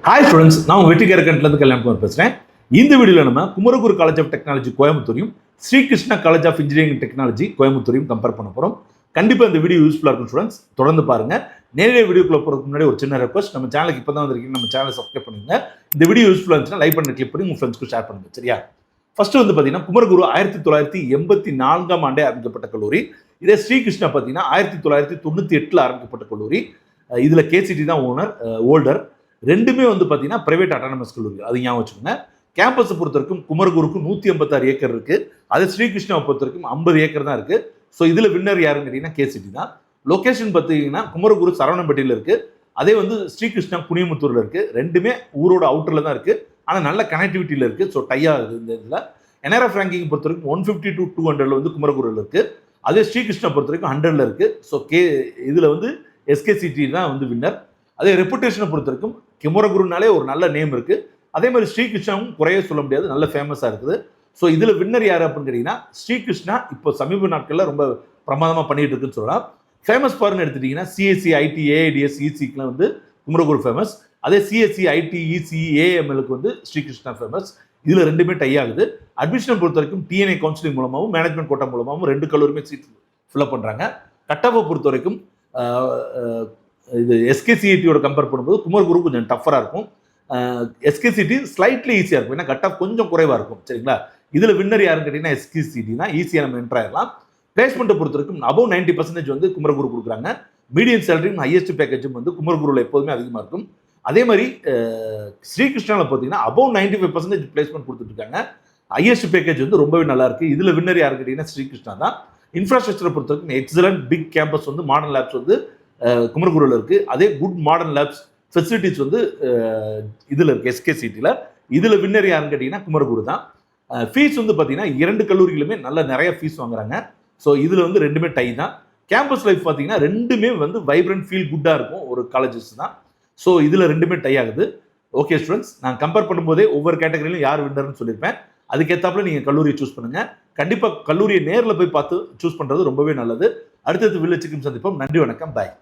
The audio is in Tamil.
ஹாய் ஸ்டூடெண்ட்ஸ், நான் வெற்றிகர கண்ட்லேருந்து கல்யாணகுமார் பேசுகிறேன். இந்த வீடியோவில் நம்ம குமரகுரு காலேஜ் ஆஃப் டெக்னாலஜி கோயம்புத்தூரையும் Srikrishna college of engineering technology கோயம்புத்தூரையும் கம்பேர் பண்ண போகிறோம். கண்டிப்பாக இந்த வீடியோ யூஸ்ஃபுல்லாக இருக்கும் ஸ்டூடெண்ட்ஸ். தொடர்ந்து பாருங்கள். நேரடியாக வீடியோக்குள்ள போகிறதுக்கு முன்னாடி ஒரு சின்ன ரெக்வஸ்ட், நம்ம சேனலுக்கு இப்போ தான் வந்திருக்கீங்க, நம்ம சேனலை சப்ஸ்கிரைப் பண்ணுங்க. இந்த வீடியோ யூஸ்ஃபுல்லாக இருந்துச்சுன்னா லைக் பண்ணி கிளிக் பண்ணி உங்கள் ஃப்ரெண்ட்ஸ்க்கு ஷேர் பண்ணுங்க. சரியா? ஃபர்ஸ்ட் வந்து பார்த்தீங்கன்னா குமரகுரு 1984 ஆண்டே ஆரம்பிக்கப்பட்ட கல்லூரி. இதே ஸ்ரீகிருஷ்ணா பார்த்தீங்கன்னா 1998 ஆரம்பிக்கப்பட்ட கல்லூரி. இதில் கேசிடி தான் ஓல்டர். ரெண்டுமே வந்து பார்த்தீங்கன்னா பிரைவேட் அட்டானமஸ் கல்லூரி, அது ஞாபகம் வச்சுக்கோங்க. கேம்பஸை பொறுத்த வரைக்கும் குமரகுருக்கு 156 ஏக்கர் இருக்கு. அதே ஸ்ரீகிருஷ்ணாவை பொறுத்த வரைக்கும் 50 ஏக்கர் தான் இருக்கு. ஸோ இதில் வின்னர் யாருன்னு கேட்டீங்கன்னா கேசிடி தான். லொகேஷன் பார்த்தீங்கன்னா குமரகுரு சரவணம்பட்டியில் இருக்கு. அதே வந்து ஸ்ரீகிருஷ்ணா புனியமுத்தூர்ல இருக்கு. ரெண்டுமே ஊரோட அவுட்டர்ல தான் இருக்கு. ஆனால் நல்ல கனெக்டிவிட்டியில் இருக்கு. ஸோ டையா இந்த இதில் என்ஆர்எஃப் ரேங்கிங் பொறுத்த வரைக்கும் 150 to 200 வந்து குமரகுருல இருக்கு. அதே ஸ்ரீகிருஷ்ணா பொறுத்த வரைக்கும் 100ல இருக்கு. ஸோ இதில் வந்து எஸ்கேசிடி தான் வந்து வின்னர். அதே ரெப்புடேஷனை பொறுத்த வரைக்கும் குமரகுருனாலே ஒரு நல்ல நேம் இருக்கு. அதே மாதிரி ஸ்ரீகிருஷ்ணாவும் குறைய சொல்ல முடியாது, நல்ல ஃபேமஸா இருக்குது. ஸோ இதுல வின்னர் யாரு அப்படின்னு கேட்டீங்கன்னா ஸ்ரீகிருஷ்ணா இப்போ சமீப நாட்கள்ல ரொம்ப பிரமாதமா பண்ணிட்டு இருக்குன்னு சொல்லலாம். ஃபேமஸ் பார்னு எடுத்துட்டீங்கன்னா சிஎஸ்சி, ஐடி, ஏஐடிஎஸ், இசிக்குலாம் வந்து குமரகுரு ஃபேமஸ். அதே சிஎஸ்சி, ஐடி, இசி, ஏஎம்எலுக்கு வந்து ஸ்ரீகிருஷ்ணா ஃபேமஸ். இதுல ரெண்டுமே டை ஆகுது. அட்மிஷனை பொறுத்த வரைக்கும் டிஎன்ஏ கவுன்சிலிங் மூலமாகவும் மேனேஜ்மெண்ட் கோட்டா மூலமாகவும் ரெண்டு கல்லூரியுமே சீட் ஃபில்அப் பண்றாங்க. கட்டாவை பொறுத்த வரைக்கும் இது எஸ்கேசிஐடியோட கம்பேர் பண்ணும்போது குமரகுரு கொஞ்சம் டஃபராக இருக்கும். எஸ்கேசிடி ஸ்லைட்லி ஈஸியாக இருக்கும், ஏன்னா கட் ஆஃப் கொஞ்சம் குறைவாக இருக்கும். சரிங்களா? இதில் வின்னர் யாருன்னு கேட்டிங்கன்னா எஸ்கேசிடி தான். ஈஸியாக நம்ம என்ட்ரு ஆயிடலாம். பிளேஸ்மெண்ட்டை பொறுத்த வரைக்கும் அபவ் 90% வந்து குமரகுரு கொடுக்குறாங்க. மீடியம் சேலரியும் ஹையஸ்ட் பேக்கேஜும் வந்து குமரகுருவில் எப்போதுமே அதிகமாக இருக்கும். அதே மாதிரி ஸ்ரீகிருஷ்ணாவில் பார்த்தீங்கன்னா அபவ் 95% பிளேஸ்மெண்ட் கொடுத்துட்ருக்காங்க. ஹையஸ்ட் பேக்கேஜ் வந்து ரொம்பவே நல்லா இருக்கு. இதில் வின்னர் யாருன்னு கேட்டிங்கன்னா ஸ்ரீகிருஷ்ணா தான். இன்ஃப்ராஸ்ட்ரக்சரை பொறுத்த வரைக்கும் எக்ஸலன்ட் பிக் கேம்பஸ் வந்து மாடர்ன் லேப்ஸ் வந்து குமரகுருவில் இருக்கு. அதே குட் மாடர்ன் லேப்ஸ் ஃபெசிலிட்டிஸ் வந்து இதில் இருக்கு எஸ்கேசிடியில். இதில் வின்னர் யாருன்னு கேட்டிங்கன்னா குமரகுரு தான். ஃபீஸ் வந்து பார்த்தீங்கன்னா இரண்டு கல்லூரிகளுமே நல்ல நிறைய ஃபீஸ் வாங்குறாங்க. ஸோ இதில் வந்து ரெண்டுமே டை தான். கேம்பஸ் லைஃப் பார்த்தீங்கன்னா ரெண்டுமே வந்து வைப்ரண்ட் ஃபீல் குட்டாக இருக்கும் ஒரு காலேஜஸ் தான். ஸோ இதில் ரெண்டுமே டை ஆகுது. ஓகே ஸ்டூடெண்ட்ஸ், நான் கம்பேர் பண்ணும்போதே ஒவ்வொரு கேட்டகரியிலும் யார் வின்னர்னு சொல்லியிருப்பேன். அதுக்கேற்றாப்புல நீங்கள் கல்லூரியை சூஸ் பண்ணுங்க. கண்டிப்பாக கல்லூரியை நேரில் போய் பார்த்து சூஸ் பண்ணுறது ரொம்பவே நல்லது. அடுத்தது வில்லேஜுக்கும் சந்திப்போம். நன்றி, வணக்கம், பாய்.